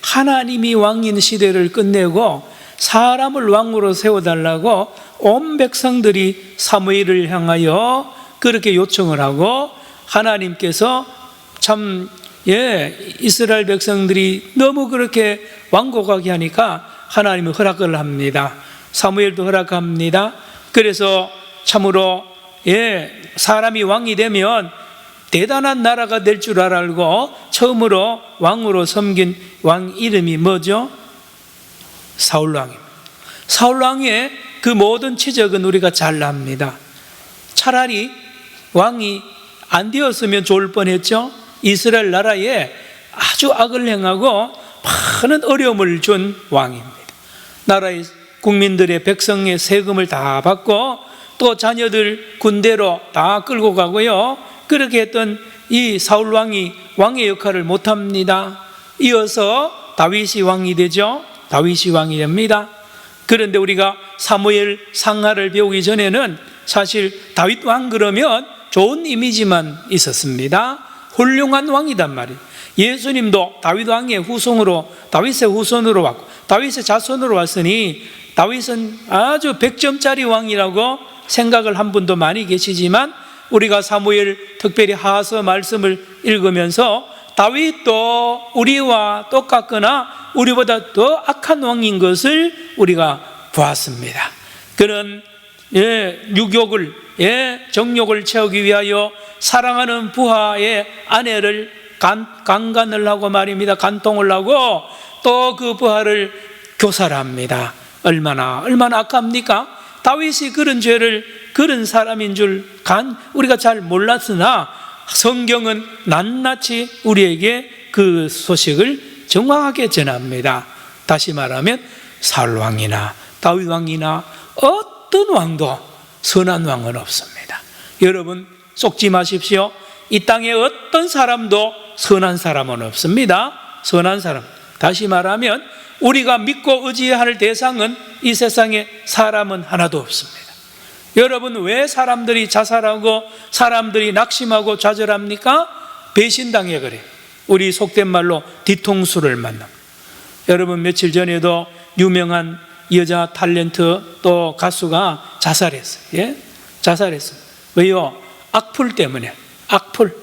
하나님이 왕인 시대를 끝내고 사람을 왕으로 세워달라고 온 백성들이 사무엘을 향하여 그렇게 요청을 하고, 하나님께서 참 이스라엘 백성들이 너무 그렇게 완곡하게 하니까 하나님은 허락을 합니다. 사무엘도 허락합니다. 그래서 참으로 사람이 왕이 되면 대단한 나라가 될 줄 알고 처음으로 왕으로 섬긴 왕 이름이 뭐죠? 사울왕입니다. 사울왕의 그 모든 치적은 우리가 잘 압니다. 차라리 왕이 안 되었으면 좋을 뻔했죠. 이스라엘 나라에 아주 악을 행하고 많은 어려움을 준 왕입니다. 나라의 국민들의 백성의 세금을 다 받고 또 자녀들 군대로 다 끌고 가고요. 그렇게 했던 이 사울 왕이 왕의 역할을 못합니다. 이어서 다윗이 왕이 되죠. 다윗이 왕이 됩니다. 그런데 우리가 사무엘 상하를 배우기 전에는 사실 다윗 왕 그러면 좋은 이미지만 있었습니다. 훌륭한 왕이단 말이에요. 예수님도 다윗 왕의 후손으로, 다윗의 후손으로 왔고 다윗의 자손으로 왔으니 다윗은 아주 100점짜리 왕이라고 생각을 한 분도 많이 계시지만, 우리가 사무엘 특별히 하하서 말씀을 읽으면서 다윗도 우리와 똑같거나 우리보다 더 악한 왕인 것을 우리가 보았습니다. 그는 육욕을, 정욕을 채우기 위하여 사랑하는 부하의 아내를 강간을 하고 말입니다. 간통을 하고 또 그 부하를 교살합니다. 얼마나 악합니까? 다윗이 그런 죄를, 그런 사람인 줄 우리가 잘 몰랐으나 성경은 낱낱이 우리에게 그 소식을 정확하게 전합니다. 다시 말하면 사울 왕이나 다윗 왕이나 어떤 왕도 선한 왕은 없습니다. 여러분 속지 마십시오. 이 땅에 어떤 사람도 선한 사람은 없습니다. 선한 사람, 다시 말하면 우리가 믿고 의지할 대상은 이 세상에 사람은 하나도 없습니다. 여러분 왜 사람들이 자살하고 사람들이 낙심하고 좌절합니까? 배신당해 그래요. 우리 속된 말로 뒤통수를 만납니다. 여러분 며칠 전에도 유명한 여자 탤런트 또 가수가 자살했어요. 자살했어요. 왜요? 악플 때문에. 악플.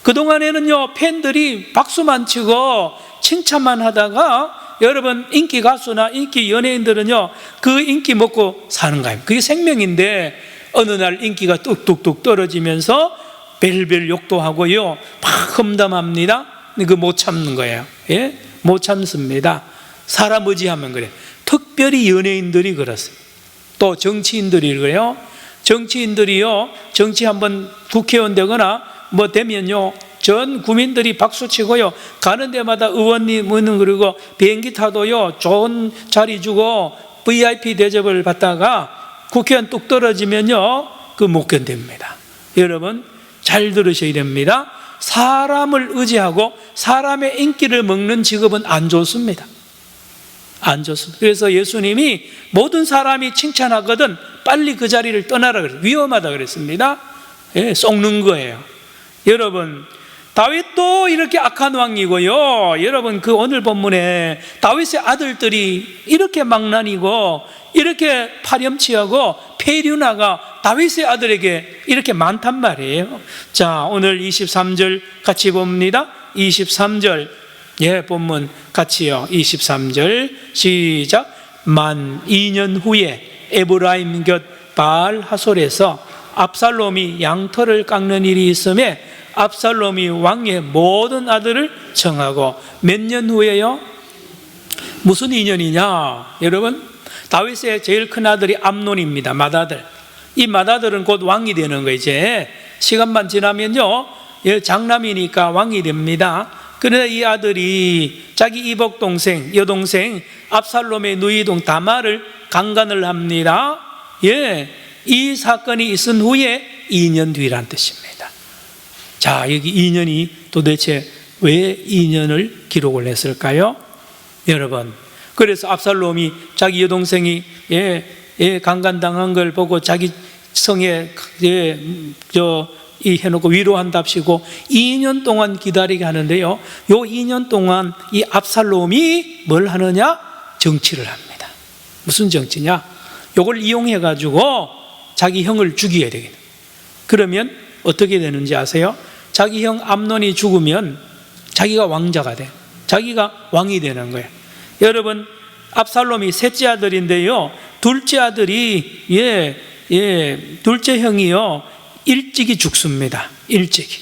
그동안에는요 팬들이 박수만 치고 칭찬만 하다가, 여러분 인기 가수나 인기 연예인들은요 그 인기 먹고 사는 거예요. 그게 생명인데 어느 날 인기가 뚝뚝뚝 떨어지면서 별별 욕도 하고요 막 험담합니다. 그 못 참는 거예요. 못 참습니다. 사람 의지하면 그래. 특별히 연예인들이 그렇습니다. 또 정치인들이 그래요. 정치인들이요 정치 한번 국회의원 되거나 뭐 되면요 전 국민들이 박수치고요 가는 데마다 의원님은 그리고 비행기 타도요 좋은 자리 주고 VIP 대접을 받다가 국회의원 뚝 떨어지면요 그 못 견딥니다. 여러분 잘 들으셔야 됩니다. 사람을 의지하고 사람의 인기를 먹는 직업은 안 좋습니다. 안 좋습니다. 그래서 예수님이 모든 사람이 칭찬하거든 빨리 그 자리를 떠나라 그랬어요. 위험하다 그랬습니다. 속는 거예요. 여러분 다윗도 이렇게 악한 왕이고요. 여러분 그 오늘 본문에 다윗의 아들들이 이렇게 망나니고 이렇게 파렴치하고 페륜나가 다윗의 아들에게 이렇게 많단 말이에요. 자 오늘 23절 같이 봅니다. 23절 본문 같이요. 23절 시작. 만 2년 후에 에브라임 곁 바알 하솔에서 압살롬이 양털을 깎는 일이 있음에 압살롬이 왕의 모든 아들을 청하고, 몇 년 후에요? 무슨 인연이냐? 여러분 다윗의 제일 큰 아들이 암논입니다. 맏아들. 이 맏아들은 곧 왕이 되는 거. 이제 시간만 지나면요 장남이니까 왕이 됩니다. 그러나 이 아들이 자기 이복 동생, 여동생 압살롬의 누이동 다말을 강간을 합니다. 이 사건이 있은 후에 2년 뒤란 뜻입니다. 자, 여기 2년이 도대체 왜 2년을 기록을 했을까요? 여러분, 그래서 압살롬이 자기 여동생이 강간당한 걸 보고 자기 성에 이 해놓고 위로한답시고 2년 동안 기다리게 하는데요, 요 2년 동안 이 압살롬이 뭘 하느냐? 정치를 합니다. 무슨 정치냐? 요걸 이용해 가지고 자기 형을 죽여야 되겠다. 그러면 어떻게 되는지 아세요? 자기 형 암논이 죽으면 자기가 왕자가 돼. 자기가 왕이 되는 거예요. 여러분, 압살롬이 셋째 아들인데요, 둘째 아들이 둘째 형이요 일찍이 죽습니다. 일찍이.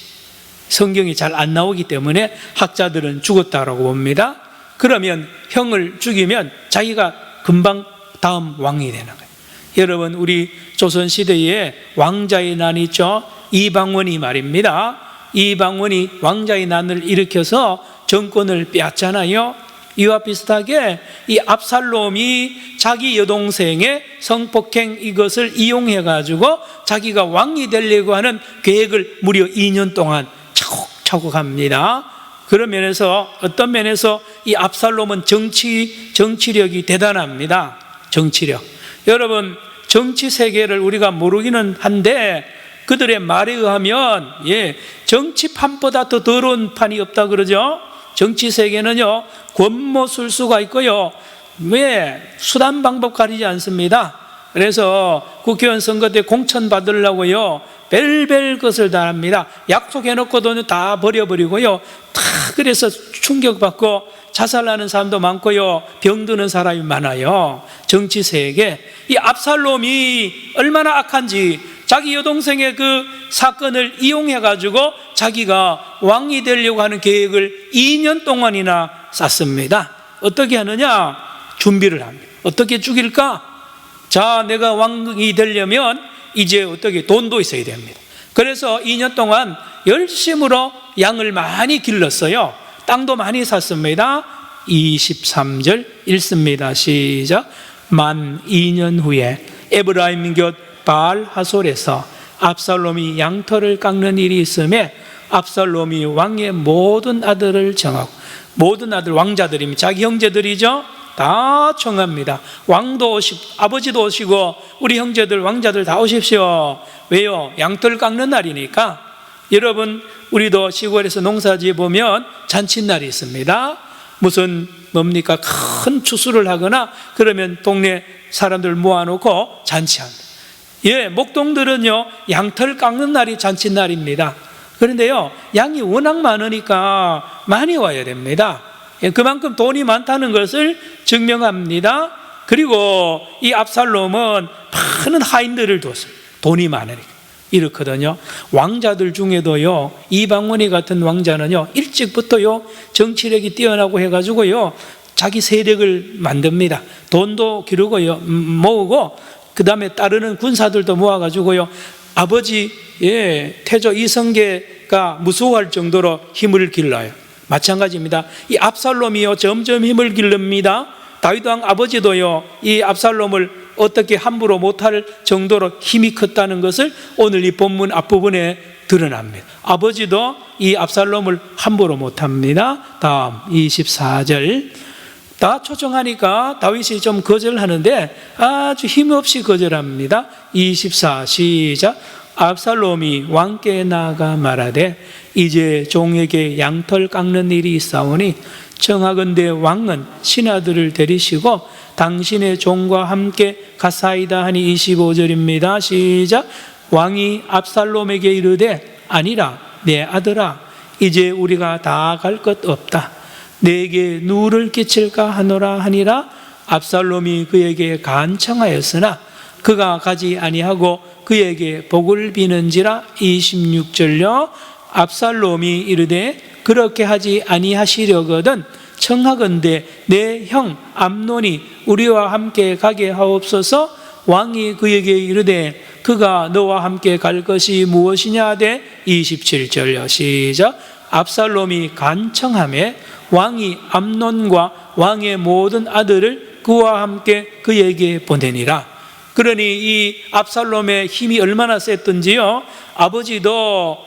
성경이 잘 안 나오기 때문에 학자들은 죽었다라고 봅니다. 그러면 형을 죽이면 자기가 금방 다음 왕이 되는 거예요. 여러분, 우리 조선시대에 왕자의 난이 있죠. 이방원이 말입니다. 이방원이 왕자의 난을 일으켜서 정권을 빼앗잖아요. 이와 비슷하게 이 압살롬이 자기 여동생의 성폭행 이것을 이용해 가지고 자기가 왕이 되려고 하는 계획을 무려 2년 동안 차곡차곡 합니다. 그런 면에서, 어떤 면에서 이 압살롬은 정치력이 대단합니다. 정치력. 여러분, 정치 세계를 우리가 모르기는 한데 그들의 말에 의하면 정치판보다 더 더러운 판이 없다 그러죠. 정치 세계는요, 권모술수가 있고요, 수단 방법 가리지 않습니다. 그래서 국회의원 선거 때 공천 받으려고요, 별별 것을 다 합니다. 약속해놓고도 다 버려버리고요, 다 그래서 충격받고 자살하는 사람도 많고요, 병드는 사람이 많아요. 정치 세계. 이 압살롬이 얼마나 악한지 자기 여동생의 그 사건을 이용해 가지고 자기가 왕이 되려고 하는 계획을 2년 동안이나 짰습니다. 어떻게 하느냐? 준비를 합니다. 어떻게 죽일까? 자, 내가 왕이 되려면 이제 어떻게 돈도 있어야 됩니다. 그래서 2년 동안 열심으로 양을 많이 길렀어요. 땅도 많이 샀습니다. 23절 읽습니다. 시작. 만 2년 후에 에브라임 곁 바알 하솔에서 압살롬이 양털을 깎는 일이 있음에 압살롬이 왕의 모든 아들을 정하고, 모든 아들 왕자들입니다. 자기 형제들이죠. 다 청합니다. 왕도 오시고 아버지도 오시고 우리 형제들 왕자들 다 오십시오. 왜요? 양털 깎는 날이니까. 여러분, 우리도 시골에서 농사지어 보면 잔칫날이 있습니다. 무슨 뭡니까? 큰 추수를 하거나 그러면 동네 사람들 모아놓고 잔치합니다. 목동들은요, 양털 깎는 날이 잔칫날입니다. 그런데요, 양이 워낙 많으니까 많이 와야 됩니다. 그만큼 돈이 많다는 것을 증명합니다. 그리고 이 압살롬은 많은 하인들을 뒀어요. 돈이 많으니까. 이렇거든요. 왕자들 중에도요, 이방원이 같은 왕자는요, 일찍부터요, 정치력이 뛰어나고 해가지고요, 자기 세력을 만듭니다. 돈도 기르고요, 모으고, 그 다음에 따르는 군사들도 모아가지고요, 아버지, 태조 이성계가 무서워할 정도로 힘을 길러요. 마찬가지입니다. 이 압살롬이요, 점점 힘을 기릅니다. 다윗 왕 아버지도요, 이 압살롬을 어떻게 함부로 못할 정도로 힘이 컸다는 것을 오늘 이 본문 앞부분에 드러납니다. 아버지도 이 압살롬을 함부로 못합니다. 다음 24절. 다 초청하니까 다윗이 좀 거절하는데 아주 힘없이 거절합니다. 24 시작. 압살롬이 왕께 나아가 말하되 이제 종에게 양털 깎는 일이 있사오니 청하건대 왕은 신하들을 데리시고 당신의 종과 함께 가사이다 하니 25절입니다. 시작. 왕이 압살롬에게 이르되 아니라 내 아들아, 이제 우리가 다 갈 것 없다. 내게 누를 끼칠까 하노라 하니라. 압살롬이 그에게 간청하였으나 그가 가지 아니하고 그에게 복을 비는지라. 26절요. 압살롬이 이르되 그렇게 하지 아니하시려거든 청하건대 내 형 암논이 우리와 함께 가게 하옵소서. 왕이 그에게 이르되 그가 너와 함께 갈 것이 무엇이냐 하되 27절요. 시작. 압살롬이 간청하매 왕이 암논과 왕의 모든 아들을 그와 함께 그에게 보내니라. 그러니 이 압살롬의 힘이 얼마나 셌던지요, 아버지도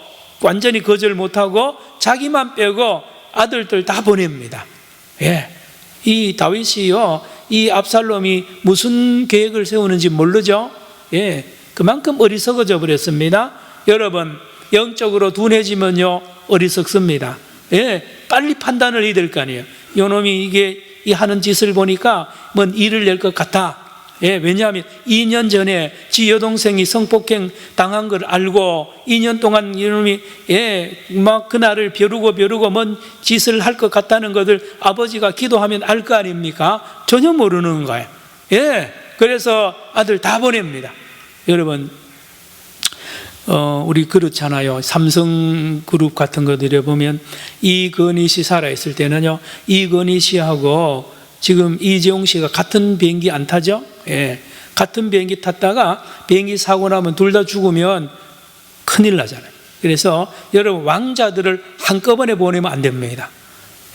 완전히 거절 못하고 자기만 빼고 아들들 다 보냅니다. 이 다윗이요, 이 압살롬이 무슨 계획을 세우는지 모르죠. 그만큼 어리석어져 버렸습니다. 여러분, 영적으로 둔해지면요 어리석습니다. 예, 빨리 판단을 해야 될 거 아니에요. 요놈이 이게 이 하는 짓을 보니까 뭔 일을 낼 것 같아. 예, 왜냐하면 2년 전에 지 여동생이 성폭행 당한 걸 알고 2년 동안 이놈이 막 그날을 벼르고 뭔 짓을 할 것 같다는 것을 아버지가 기도하면 알 거 아닙니까? 전혀 모르는 거예요. 예, 그래서 아들 다 보냅니다. 여러분, 우리 그렇잖아요. 삼성그룹 같은 것들에 보면 이건희 씨 살아있을 때는요, 이건희 씨하고 지금 이재용 씨가 같은 비행기 안 타죠? 예, 같은 비행기 탔다가 비행기 사고 나면 둘 다 죽으면 큰일 나잖아요. 그래서 여러분, 왕자들을 한꺼번에 보내면 안 됩니다.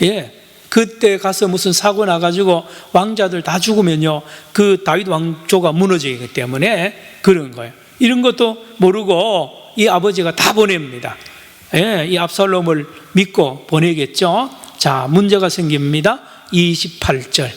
예, 그때 가서 무슨 사고 나가지고 왕자들 다 죽으면요, 그 다윗 왕조가 무너지기 때문에 그런 거예요. 이런 것도 모르고 이 아버지가 다 보냅니다. 예, 이 압살롬을 믿고 보내겠죠. 자, 문제가 생깁니다. 28절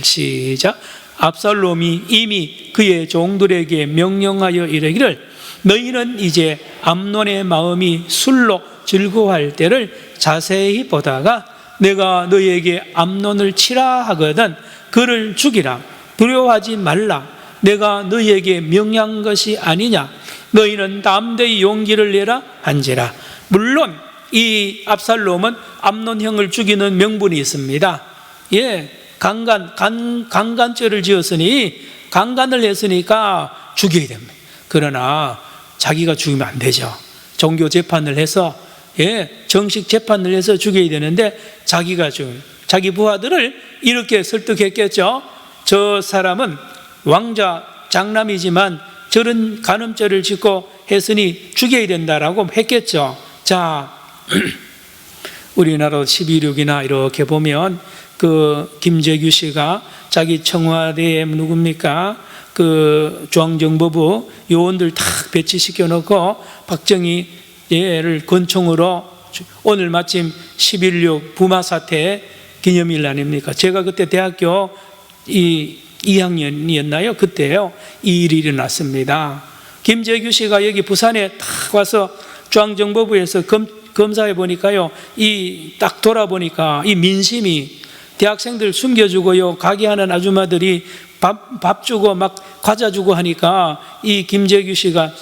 시작. 압살롬이 이미 그의 종들에게 명령하여 이르기를 너희는 이제 암논의 마음이 술로 즐거워할 때를 자세히 보다가 내가 너희에게 암논을 치라 하거든 그를 죽이라. 두려워하지 말라. 내가 너희에게 명령한 것이 아니냐. 너희는 담대히 용기를 내라 한지라. 물론 이 압살롬은 암논 형을 죽이는 명분이 있습니다. 예, 강간죄를 지었으니 강간을 했으니까 죽여야 됩니다. 그러나 자기가 죽이면 안 되죠. 종교 재판을 해서 정식 재판을 해서 죽여야 되는데 자기가 자기 부하들을 이렇게 설득했겠죠. 저 사람은 왕자 장남이지만 저런 간음죄를 짓고 했으니 죽여야 된다라고 했겠죠. 자, 우리나라 12.6이나 이렇게 보면 그 김재규 씨가 자기 청와대에 누굽니까? 그 중앙정보부 요원들 다 배치시켜 놓고 박정희 얘를 권총으로 오늘 마침 11.6 부마 사태 기념일 아닙니까? 제가 그때 대학교 2학년이었나요? 그때요. 이 일이 일어났습니다. 김재규 씨가 여기 부산에 딱 와서 중앙정보부에서 검사해 보니까요, 이 딱 돌아보니까 이 민심이 대학생들 숨겨주고요, 가게 하는 아줌마들이 밥 주고 막 과자 주고 하니까 이 김재규 씨가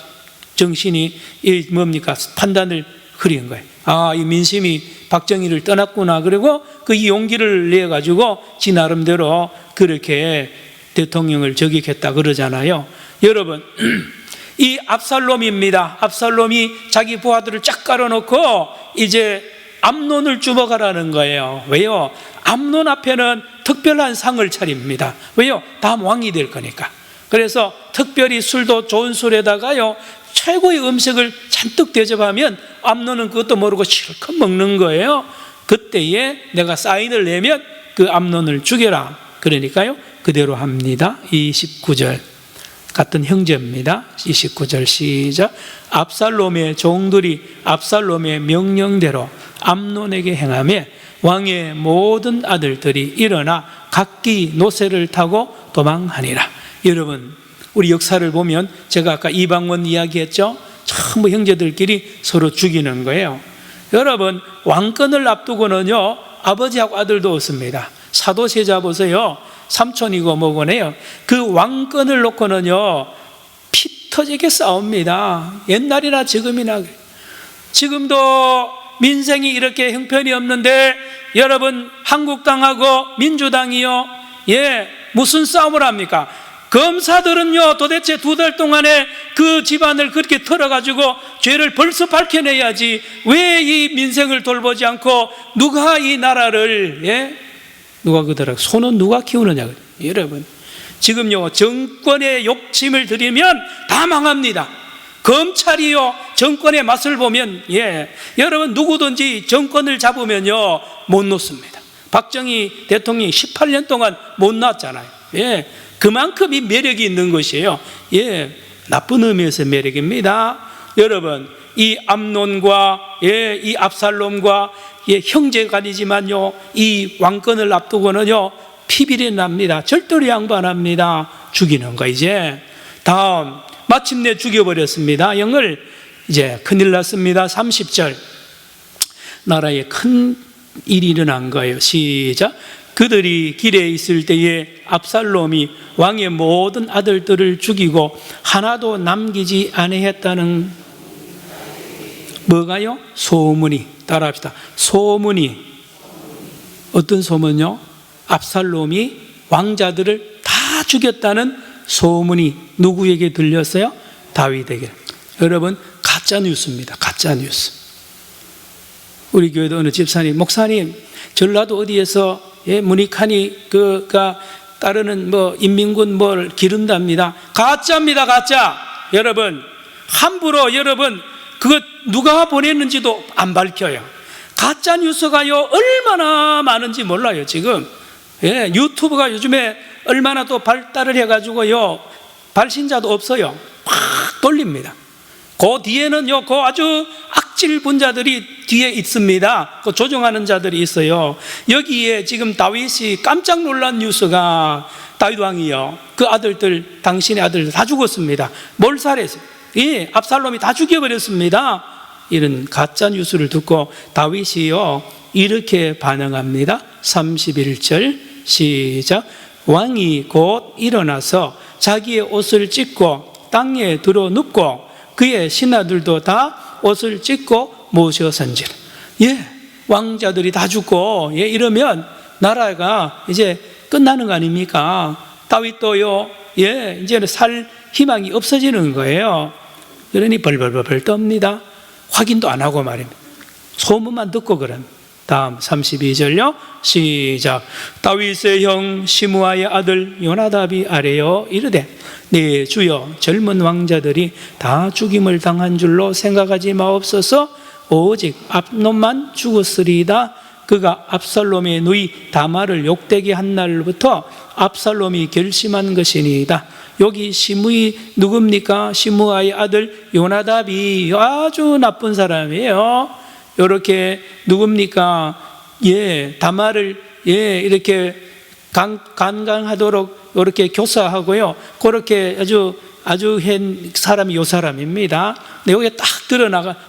정신이 이 뭡니까? 판단을 흐린 거예요. 아, 이 민심이 박정희를 떠났구나. 그리고 그 이 용기를 내 가지고 지 나름대로 그렇게 대통령을 저격했다 그러잖아요. 여러분, 이 압살롬입니다. 압살롬이 자기 부하들을 쫙 깔아놓고 이제 암논을 주먹하라는 거예요. 왜요? 암논 앞에는 특별한 상을 차립니다. 왜요? 다음 왕이 될 거니까. 그래서 특별히 술도 좋은 술에다가요, 최고의 음식을 잔뜩 대접하면 암논은 그것도 모르고 실컷 먹는 거예요. 그때에 내가 사인을 내면 그 암논을 죽여라. 그러니까요, 그대로 합니다. 29절 같은 형제입니다. 29절 시작. 압살롬의 종들이 압살롬의 명령대로 암논에게 행하며 왕의 모든 아들들이 일어나 각기 노새를 타고 도망하니라. 여러분, 우리 역사를 보면 제가 아까 이방원 이야기했죠. 전부 형제들끼리 서로 죽이는 거예요. 여러분, 왕권을 앞두고는요, 아버지하고 아들도 없습니다. 사도세자 보세요. 삼촌이고 뭐고네요. 그 왕권을 놓고는요, 피 터지게 싸웁니다. 옛날이나 지금이나. 지금도 민생이 이렇게 형편이 없는데 여러분, 한국당하고 민주당이요, 무슨 싸움을 합니까? 검사들은요, 도대체 2달 동안에 그 집안을 그렇게 털어가지고 죄를 벌써 밝혀내야지 왜 이 민생을 돌보지 않고 누가 이 나라를 누가 그더라 손은 누가 키우느냐. 여러분, 지금요, 정권의 욕심을 들이면 다 망합니다. 검찰이요, 정권의 맛을 보면 여러분, 누구든지 정권을 잡으면요 못 놓습니다. 박정희 대통령이 18년 동안 못 놨잖아요. 그만큼 이 매력이 있는 것이에요. 나쁜 의미에서 매력입니다. 여러분, 이 암논과 이 압살롬과 형제간이지만요, 이 왕권을 앞두고는요 피비린내 납니다. 절대로 양보 안 합니다. 죽이는 거. 이제 다음 마침내 죽여버렸습니다. 영을 이제 큰일 났습니다. 30절. 나라에 큰 일이 일어난 거예요. 시작. 그들이 길에 있을 때에 압살롬이 왕의 모든 아들들을 죽이고 하나도 남기지 아니했다는 뭐가요? 소문이. 따라합시다. 소문이. 어떤 소문요? 압살롬이 왕자들을 다 죽였다는 소문이 누구에게 들렸어요? 다윗에게. 여러분, 가짜 뉴스입니다. 가짜 뉴스. 우리 교회도 어느 집사님, 목사님, 전라도 어디에서 문익환이 그가 따르는 인민군 뭘 기른답니다. 가짜입니다. 가짜. 여러분, 함부로 여러분 그거 누가 보냈는지도 안 밝혀요. 가짜 뉴스가요 얼마나 많은지 몰라요. 지금 유튜브가 요즘에 얼마나 또 발달을 해가지고요 발신자도 없어요. 확 돌립니다. 그 뒤에는요 그 아주 악질 분자들이 뒤에 있습니다. 그 조종하는 자들이 있어요. 여기에 지금 다윗이 깜짝 놀란 뉴스가 다윗 왕이요 그 아들들, 당신의 아들들 다 죽었습니다. 몰살해서 압살롬이 다 죽여버렸습니다. 이런 가짜 뉴스를 듣고 다윗이요 이렇게 반응합니다. 31절 시작. 왕이 곧 일어나서 자기의 옷을 찢고 땅에 들어 눕고 그의 신하들도 다 옷을 찢고 모셔선지라. 왕자들이 다 죽고 이러면 나라가 이제 끝나는 거 아닙니까? 다윗도요 이제는 살 희망이 없어지는 거예요. 그러니 벌벌벌 떱니다. 확인도 안 하고 말입니다. 소문만 듣고 그런. 다음 32절요 시작. 다윗의 형 시므아의 아들 요나답이 아뢰어 이르되 네 주여, 젊은 왕자들이 다 죽임을 당한 줄로 생각하지 마옵소서. 오직 압논만 죽었으리이다. 그가 압살롬의 누이 다말을 욕되게 한 날부터 압살롬이 결심한 것이니이다. 여기 시므이 누굽니까? 시므아의 아들 요나답이 아주 나쁜 사람이에요. 이렇게 누굽니까? 다말을 이렇게 간강하도록 이렇게 교사하고요. 그렇게 아주 한 사람이 요 사람입니다. 근데 여기에 딱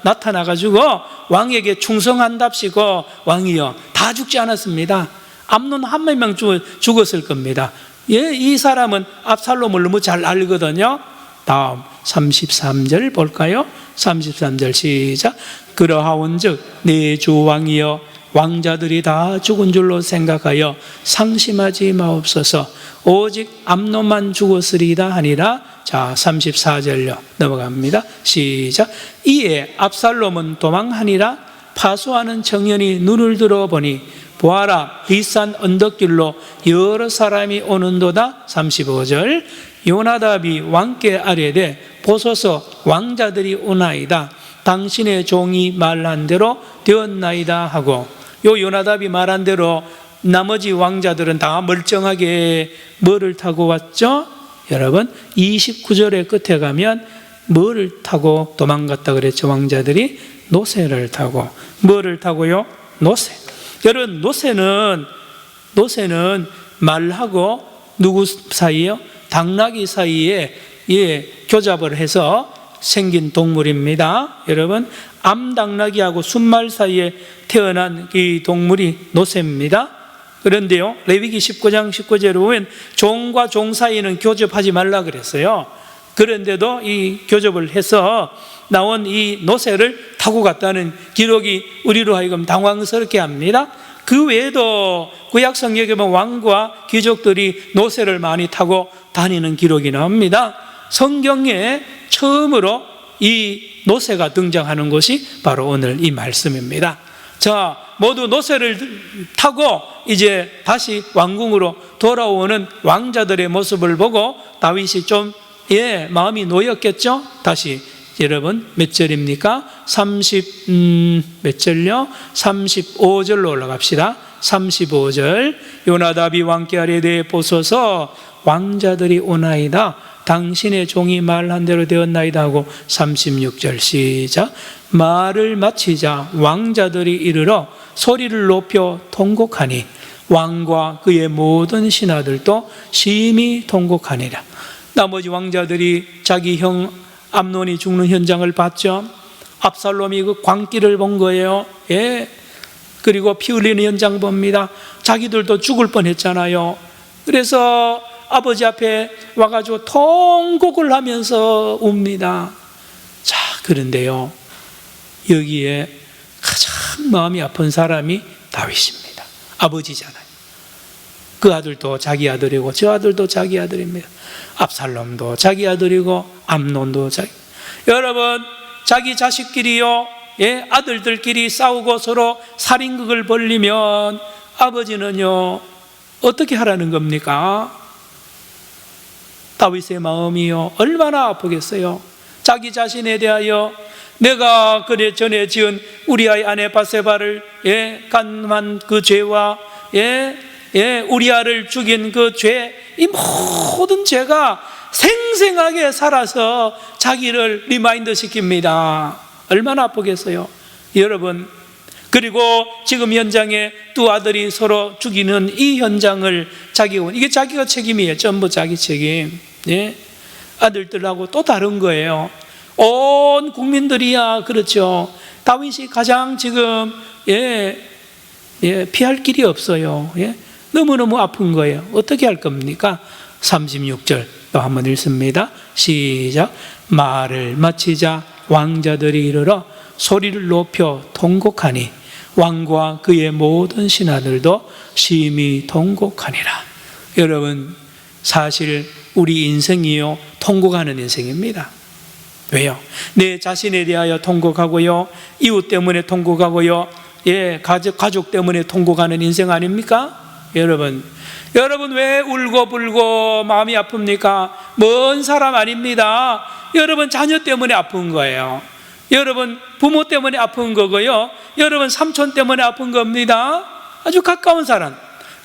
나타나가지고 왕에게 충성한답시고 왕이요 다 죽지 않았습니다. 암논 한 명 죽었을 겁니다. 이 사람은 압살롬을 너무 잘 알거든요. 다음 33절 볼까요? 33절 시작. 그러하온즉 내 주 왕이여, 왕자들이 다 죽은 줄로 생각하여 상심하지 마옵소서. 오직 암논만 죽었으리이다 하니라. 자 34절요 넘어갑니다. 시작. 이에 압살롬은 도망하니라. 파수하는 청년이 눈을 들어보니 보아라, 비싼 언덕길로 여러 사람이 오는도다. 35절. 요나답이 왕께 아뢰되 보소서, 왕자들이 오나이다. 당신의 종이 말한 대로 되었나이다 하고, 요 요나답이 말한 대로 나머지 왕자들은 다 멀쩡하게 뭐를 타고 왔죠? 여러분 29절의 끝에 가면 뭐를 타고 도망갔다 그랬죠? 왕자들이 노새를 타고. 뭐를 타고요? 노새. 여러분 노새는 말하고 누구 사이에요? 당나귀 사이에 교잡을 해서 생긴 동물입니다. 여러분 암당나귀하고 순말 사이에 태어난 이 동물이 노새입니다. 그런데요 레위기 19장 19절에 보면 종과 종 사이는 교접하지 말라 그랬어요. 그런데도 이 교접을 해서 나온 이 노새를 타고 갔다는 기록이 우리로 하여금 당황스럽게 합니다. 그 외에도 구약 성경에 보면 왕과 귀족들이 노새를 많이 타고 다니는 기록이 나옵니다. 성경에 처음으로 이 노새가 등장하는 것이 바로 오늘 이 말씀입니다. 자, 모두 노새를 타고 이제 다시 왕궁으로 돌아오는 왕자들의 모습을 보고 다윗이 좀 마음이 놓였겠죠? 다시 여러분 몇 절입니까? 몇 절요? 35절로 올라갑시다. 35절. 요나답이 왕께 아뢰되 보소서, 왕자들이 오나이다. 당신의 종이 말한 대로 되었나이다 하고 36절 시작. 말을 마치자 왕자들이 이르러 소리를 높여 통곡하니 왕과 그의 모든 신하들도 심히 통곡하니라. 나머지 왕자들이 자기 형 암논이 죽는 현장을 봤죠. 압살롬이 그 광기를 본 거예요. 예. 그리고 피 흘리는 현장 봅니다. 자기들도 죽을 뻔했잖아요. 그래서 아버지 앞에 와가지고 통곡을 하면서 웁니다. 자, 그런데요, 여기에 가장 마음이 아픈 사람이 다윗입니다. 아버지잖아요. 그 아들도 자기 아들이고 저 아들도 자기 아들입니다. 압살롬도 자기 아들이고 암논도 자기. 여러분, 자기 자식끼리요, 예, 아들들끼리 싸우고 서로 살인극을 벌리면 아버지는요 어떻게 하라는 겁니까? 다윗의 마음이요 얼마나 아프겠어요. 자기 자신에 대하여 내가 그래 전에 지은 우리아의 아내 바세바를, 예, 간한 그 죄와, 예, 우리아를 죽인 그 죄, 이 모든 죄가 생생하게 살아서 자기를 리마인드 시킵니다. 얼마나 아프겠어요, 여러분. 그리고 지금 현장에 두 아들이 서로 죽이는 이 현장을 이게 자기가 책임이에요. 전부 자기 책임. 예? 아들들하고 또 다른 거예요. 온 국민들이야 그렇죠. 다윗이 가장 지금 피할 길이 없어요. 예? 너무너무 아픈 거예요. 어떻게 할 겁니까? 36절 또 한번 읽습니다. 시작. 말을 마치자 왕자들이 이르러 소리를 높여 통곡하니 왕과 그의 모든 신하들도 심히 통곡하니라. 여러분, 사실 우리 인생이요 통곡하는 인생입니다. 왜요? 내 자신에 대하여 통곡하고요, 이웃 때문에 통곡하고요, 예, 가족 때문에 통곡하는 인생 아닙니까? 여러분 왜 울고불고 마음이 아픕니까? 먼 사람 아닙니다. 여러분 자녀 때문에 아픈 거예요. 여러분 부모 때문에 아픈 거고요, 여러분 삼촌 때문에 아픈 겁니다. 아주 가까운 사람,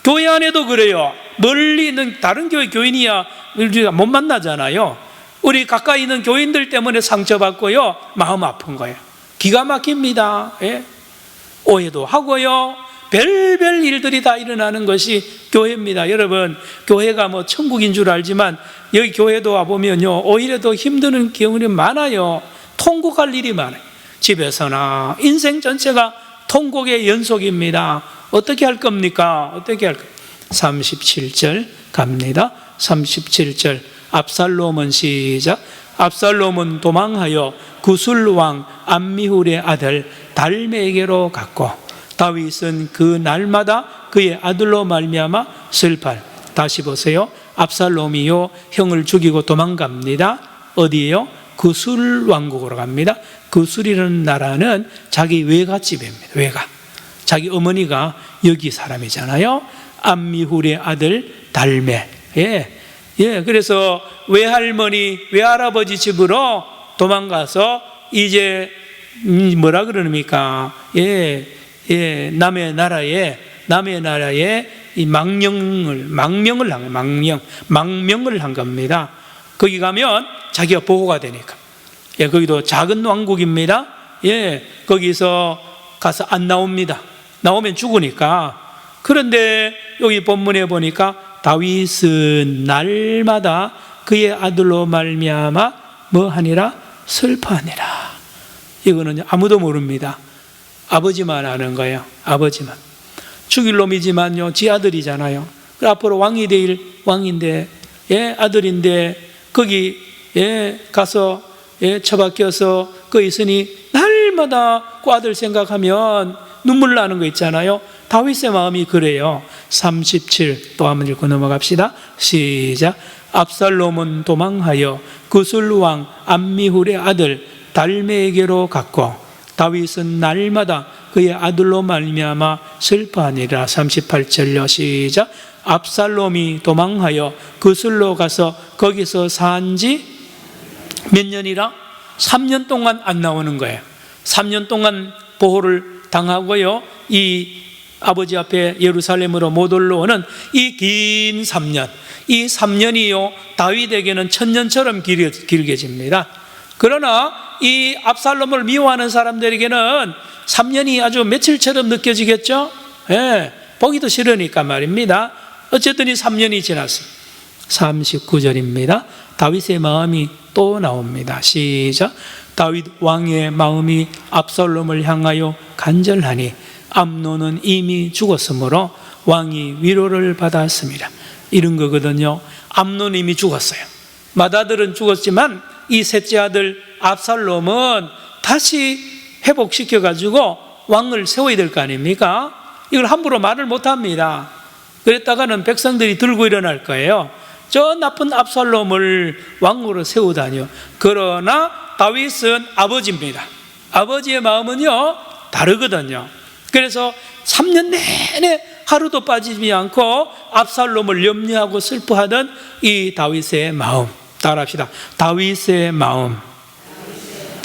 교회 안에도 그래요. 멀리 있는 다른 교회 교인이야 우리가 못 만나잖아요. 우리 가까이 있는 교인들 때문에 상처받고요, 마음 아픈 거예요. 기가 막힙니다. 예? 오해도 하고요, 별별 일들이 다 일어나는 것이 교회입니다. 여러분, 교회가 뭐 천국인 줄 알지만 여기 교회도 와보면요 오히려 더 힘드는 경우는 많아요. 통곡할 일이 많아요. 집에서나 인생 전체가 통곡의 연속입니다. 어떻게 할 겁니까? 어떻게 할 겁니까? 37절 갑니다. 37절. 압살롬은 시작. 압살롬은 도망하여 구술왕 암미훌의 아들 달메에게로 갔고 다윗은 그 날마다 그의 아들로 말미암아 슬퍼할. 다시 보세요. 압살롬이요 형을 죽이고 도망갑니다. 어디에요? 구술 왕국으로 갑니다. 구술이라는 나라는 자기 외갓집입니다. 외가. 자기 어머니가 여기 사람이잖아요. 암미훌의 아들 달메. 그래서 외할머니, 외할아버지 집으로 도망가서 이제 뭐라 그러니까 남의 나라에 이 망명을 한 겁니다. 거기 가면 자기가 보호가 되니까. 거기도 작은 왕국입니다. 거기서 가서 안 나옵니다. 나오면 죽으니까. 그런데 여기 본문에 보니까 다윗은 날마다 그의 아들로 말미암아 뭐 하니라? 슬퍼하니라. 이거는 아무도 모릅니다. 아버지만 아는 거예요. 아버지만. 죽일 놈이지만요 지 아들이잖아요. 앞으로 왕이 될 왕인데, 아들인데 거기 가서 처박혀서 그 있으니 날마다 그 아들 생각하면 눈물 나는 거 있잖아요. 다윗의 마음이 그래요. 37 또 한번 읽고 넘어갑시다. 시작. 압살롬은 도망하여 구술왕 암미훌의 아들 달메에게로 갔고 다윗은 날마다 그의 아들로 말미암아 슬퍼하니라. 38절로 시작. 압살롬이 도망하여 구술로 가서 거기서 산 지 몇 년이라? 3년 동안 안 나오는 거예요. 3년 동안 보호를 당하고요, 이 아버지 앞에 예루살렘으로 못 올라오는 이 긴 3년, 이 3년이요 다윗에게는 천년처럼 길게집니다. 그러나 이 압살롬을 미워하는 사람들에게는 3년이 아주 며칠처럼 느껴지겠죠. 보기도 싫으니까 말입니다. 어쨌든 이 3년이 지났어요. 39절입니다. 다윗의 마음이 또 나옵니다. 시작. 다윗 왕의 마음이 압살롬을 향하여 간절하니 암논은 이미 죽었으므로 왕이 위로를 받았습니다. 이런 거거든요. 암논이 이미 죽었어요. 맏아들은 죽었지만 이 셋째 아들 압살롬은 다시 회복시켜가지고 왕을 세워야 될 거 아닙니까? 이걸 함부로 말을 못합니다. 그랬다가는 백성들이 들고 일어날 거예요. 저 나쁜 압살롬을 왕으로 세우다니요. 그러나 다윗은 아버지입니다. 아버지의 마음은요 다르거든요. 그래서 3년 내내 하루도 빠지지 않고 압살롬을 염려하고 슬퍼하던 이 다윗의 마음, 따라합시다. 다윗의 마음.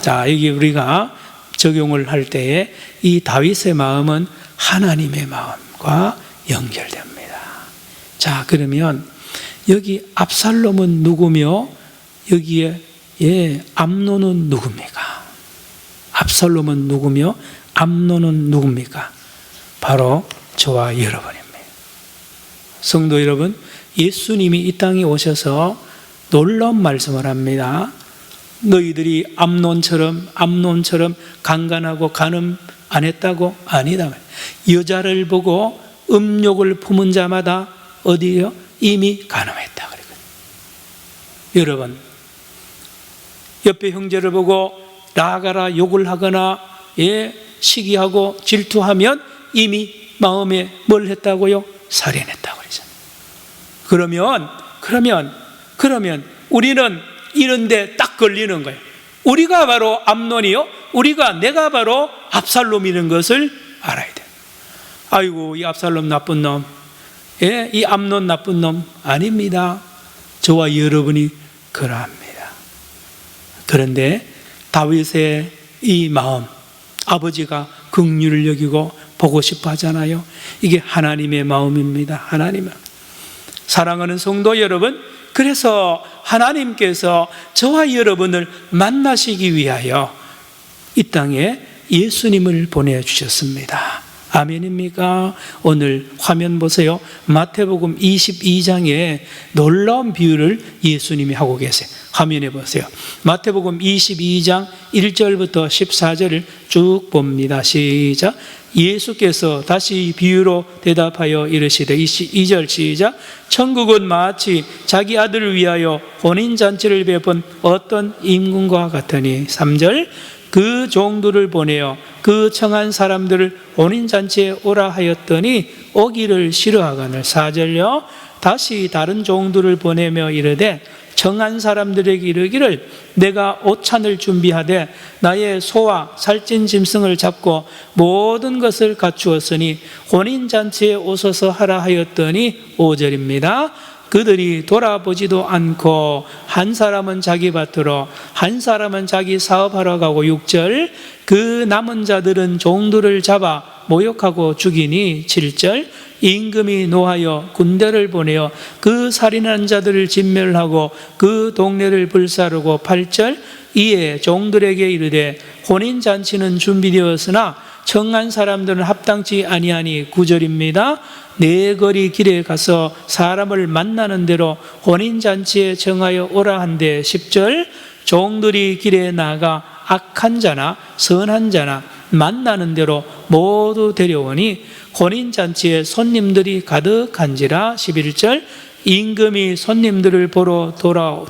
자, 여기 우리가 적용을 할 때에 이 다윗의 마음은 하나님의 마음과 연결됩니다. 자, 그러면 여기 압살롬은 누구며 여기에 암논은 누굽니까? 압살롬은 누구며 암논은 누굽니까? 바로 저와 여러분입니다. 성도 여러분, 예수님이 이 땅에 오셔서 놀라운 말씀을 합니다. 너희들이 암논처럼 강간하고 간음 안 했다고? 아니다. 여자를 보고 음욕을 품은 자마다 어디요? 이미 간음했다. 여러분, 옆에 형제를 보고 나가라 욕을 하거나 시기하고 질투하면 이미 마음에 뭘 했다고요? 살인했다고 그러잖아요. 그러면 우리는 이런데 딱 걸리는 거예요. 우리가 바로 암논이요, 내가 바로 압살롬이라는 것을 알아야 돼요. 아이고, 이 압살롬 나쁜 놈, 이 암논 나쁜 놈 아닙니다. 저와 여러분이 그러합니다. 그런데 다윗의 이 마음, 아버지가 긍휼을 여기고 보고 싶어 하잖아요. 이게 하나님의 마음입니다. 하나님의 마음. 사랑하는 성도 여러분, 그래서 하나님께서 저와 여러분을 만나시기 위하여 이 땅에 예수님을 보내주셨습니다. 아멘입니까? 오늘 화면 보세요. 마태복음 22장에 놀라운 비유를 예수님이 하고 계세요. 화면에 보세요. 마태복음 22장 1절부터 14절을 쭉 봅니다. 시작. 예수께서 다시 비유로 대답하여 이르시되 2절 시작. 천국은 마치 자기 아들을 위하여 혼인잔치를 베푼 어떤 임금과 같으니 3절. 그 종들을 보내어 그 청한 사람들을 혼인잔치에 오라 하였더니 오기를 싫어하거늘. 4절요. 다시 다른 종들을 보내며 이르되 청한 사람들에게 이르기를 내가 오찬을 준비하되 나의 소와 살찐 짐승을 잡고 모든 것을 갖추었으니 혼인잔치에 오소서 하라 하였더니 5절입니다. 그들이 돌아보지도 않고 한 사람은 자기 밭으로 한 사람은 자기 사업하러 가고 6절. 그 남은 자들은 종들을 잡아 모욕하고 죽이니 7절. 임금이 노하여 군대를 보내어 그 살인한 자들을 진멸하고 그 동네를 불사르고 8절. 이에 종들에게 이르되 혼인잔치는 준비되었으나 청한 사람들은 합당치 아니하니 9절입니다. 네 거리 길에 가서 사람을 만나는 대로 혼인잔치에 정하여 오라 한데 10절. 종들이 길에 나가 악한 자나 선한 자나 만나는 대로 모두 데려오니 혼인잔치에 손님들이 가득한지라. 11절. 임금이 손님들을 보러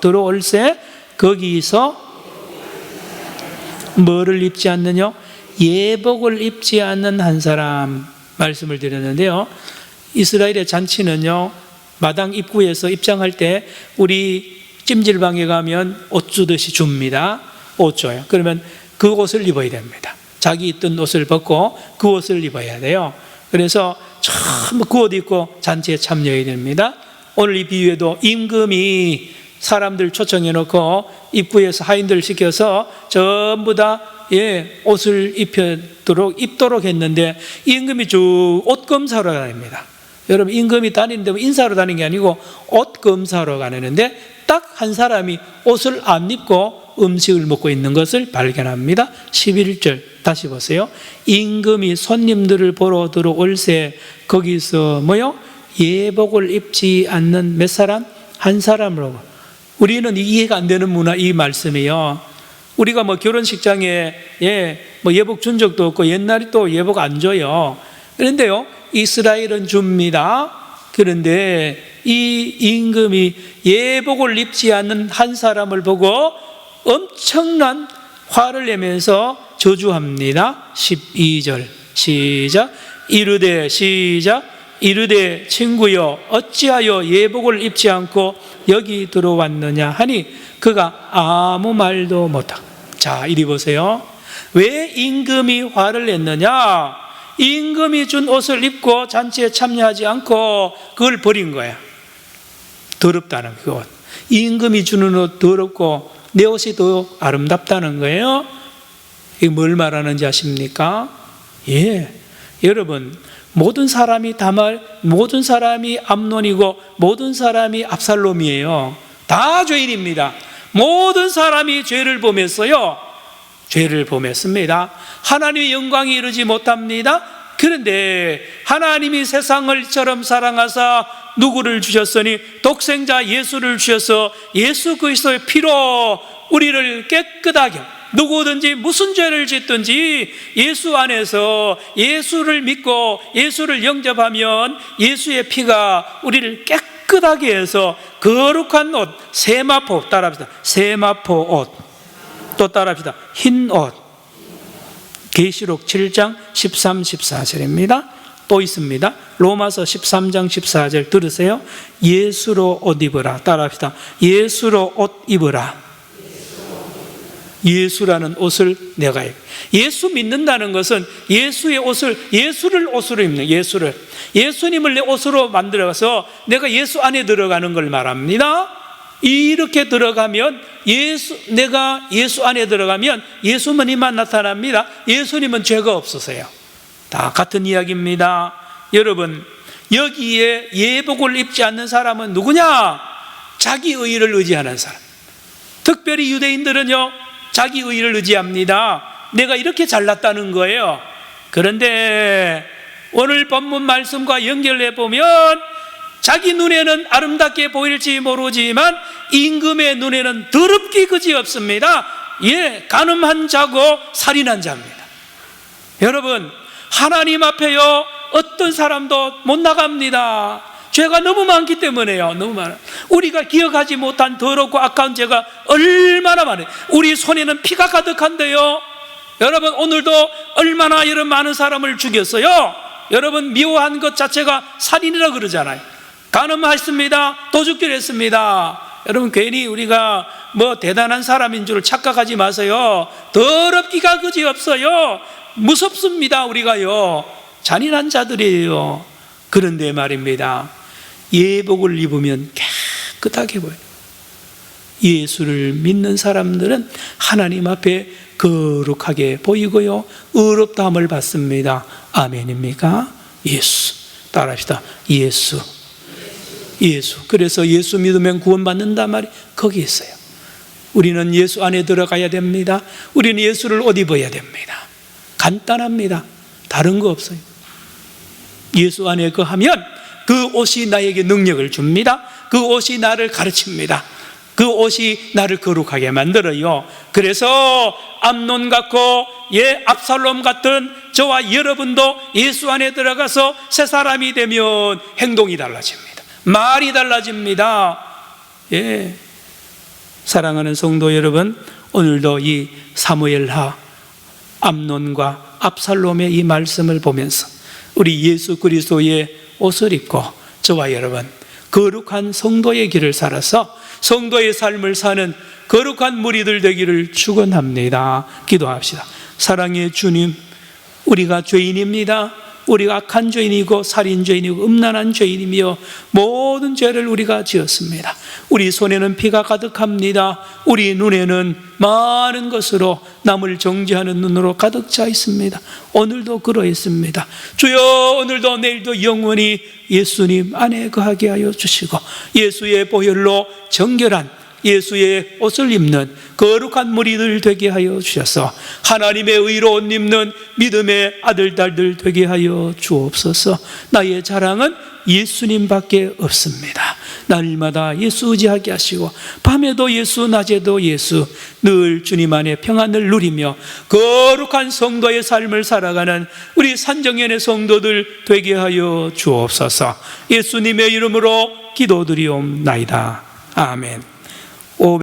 들어올새 거기서 뭐를 입지 않느냐? 예복을 입지 않는 한 사람 말씀을 드렸는데요. 이스라엘의 잔치는요, 마당 입구에서 입장할 때 우리 찜질방에 가면 옷 주듯이 줍니다. 옷 줘요. 그러면 그 옷을 입어야 됩니다. 자기 입던 옷을 벗고 그 옷을 입어야 돼요. 그래서 전부 그 옷 입고 잔치에 참여해야 됩니다. 오늘 이 비유에도 임금이 사람들 초청해 놓고 입구에서 하인들 시켜서 전부 다 옷을 입도록 했는데 임금이 쭉 옷 검사로 다닙니다. 여러분, 임금이 다니는데 인사로 다니는 게 아니고 옷 검사로 가는데 딱 한 사람이 옷을 안 입고 음식을 먹고 있는 것을 발견합니다. 11절 다시 보세요. 임금이 손님들을 보러 들어올새 거기서 예복을 입지 않는 몇 사람? 한 사람으로. 우리는 이해가 안 되는 문화, 이 말씀이요. 우리가 뭐 결혼식장에 예복 준 적도 없고 옛날에 또 예복 안 줘요. 그런데요, 이스라엘은 줍니다. 그런데 이 임금이 예복을 입지 않는 한 사람을 보고 엄청난 화를 내면서 저주합니다. 12절 시작. 이르되 친구여 어찌하여 예복을 입지 않고 여기 들어왔느냐 하니 그가 아무 말도 못하고. 자, 이리 보세요. 왜 임금이 화를 냈느냐? 임금이 준 옷을 입고 잔치에 참여하지 않고 그걸 버린 거야. 더럽다는 그 옷. 임금이 주는 옷 더럽고 내 옷이 더 아름답다는 거예요. 이게 뭘 말하는지 아십니까? 여러분, 모든 사람이 다말, 모든 사람이 암논이고 모든 사람이 압살롬이에요. 다 죄인입니다. 모든 사람이 죄를 범했어요. 죄를 범했습니다. 하나님의 영광이 이르지 못합니다. 그런데 하나님이 세상을 이처럼 사랑하사 누구를 주셨으니 독생자 예수를 주셔서 예수 그리스도의 피로 우리를 깨끗하게, 누구든지 무슨 죄를 짓든지 예수 안에서 예수를 믿고 예수를 영접하면 예수의 피가 우리를 깨끗하게 해서 거룩한 옷, 세마포, 따라합시다. 세마포 옷. 또 따라합시다. 흰 옷. 계시록 7장 13, 14절입니다. 또 있습니다. 로마서 13장 14절 들으세요. 예수로 옷 입으라. 따라합시다. 예수로 옷 입으라. 예수라는 옷을 내가 입. 예수 믿는다는 것은 예수의 옷을, 예수를 옷으로 입는, 예수를, 예수님을 내 옷으로 만들어서 내가 예수 안에 들어가는 걸 말합니다. 이렇게 들어가면 내가 예수 안에 들어가면 예수님만 나타납니다. 예수님은 죄가 없으세요. 다 같은 이야기입니다. 여러분, 여기에 예복을 입지 않는 사람은 누구냐? 자기 의의를 의지하는 사람. 특별히 유대인들은요, 자기 의의를 의지합니다. 내가 이렇게 잘났다는 거예요. 그런데 오늘 본문 말씀과 연결해 보면 자기 눈에는 아름답게 보일지 모르지만 임금의 눈에는 더럽기 그지없습니다. 간음한 자고 살인한 자입니다. 여러분, 하나님 앞에요, 어떤 사람도 못 나갑니다. 죄가 너무 많기 때문에요. 너무 많아. 우리가 기억하지 못한 더럽고 아까운 죄가 얼마나 많아요. 우리 손에는 피가 가득한데요. 여러분, 오늘도 얼마나 여러분 많은 사람을 죽였어요. 여러분, 미워한 것 자체가 살인이라 그러잖아요. 간음했습니다. 도둑질 했습니다. 여러분, 괜히 우리가 뭐 대단한 사람인 줄 착각하지 마세요. 더럽기가 그지없어요. 무섭습니다. 우리가요, 잔인한 자들이에요. 그런데 말입니다, 예복을 입으면 깨끗하게 보여요. 예수를 믿는 사람들은 하나님 앞에 거룩하게 보이고요, 의롭다함을 받습니다. 아멘입니까? 예수. 따라합시다. 예수. 그래서 예수 믿으면 구원받는단 말이 거기 있어요. 우리는 예수 안에 들어가야 됩니다. 우리는 예수를 옷 입어야 됩니다. 간단합니다. 다른 거 없어요. 예수 안에 거하면 그 옷이 나에게 능력을 줍니다. 그 옷이 나를 가르칩니다. 그 옷이 나를 거룩하게 만들어요. 그래서 암논 같고 압살롬 같은 저와 여러분도 예수 안에 들어가서 새 사람이 되면 행동이 달라집니다. 말이 달라집니다. 사랑하는 성도 여러분, 오늘도 이 사무엘하 암논과 압살롬의 이 말씀을 보면서 우리 예수 그리스도의 옷을 입고 저와 여러분 거룩한 성도의 길을 살아서 성도의 삶을 사는 거룩한 무리들 되기를 축원합니다. 기도합시다. 사랑의 주님, 우리가 죄인입니다. 우리가 악한 죄인이고 살인죄인이고 음란한 죄인이며 모든 죄를 우리가 지었습니다. 우리 손에는 피가 가득합니다. 우리 눈에는 많은 것으로 남을 정죄하는 눈으로 가득 차 있습니다. 오늘도 그러했습니다. 주여, 오늘도 내일도 영원히 예수님 안에 거하게 하여 주시고 예수의 보혈로 정결한 예수의 옷을 입는 거룩한 무리들 되게 하여 주셔서 하나님의 의로 옷 입는 믿음의 아들, 딸들 되게 하여 주옵소서. 나의 자랑은 예수님밖에 없습니다. 날마다 예수 의지하게 하시고 밤에도 예수, 낮에도 예수, 늘 주님 안에 평안을 누리며 거룩한 성도의 삶을 살아가는 우리 산정연의 성도들 되게 하여 주옵소서. 예수님의 이름으로 기도드리옵나이다. 아멘.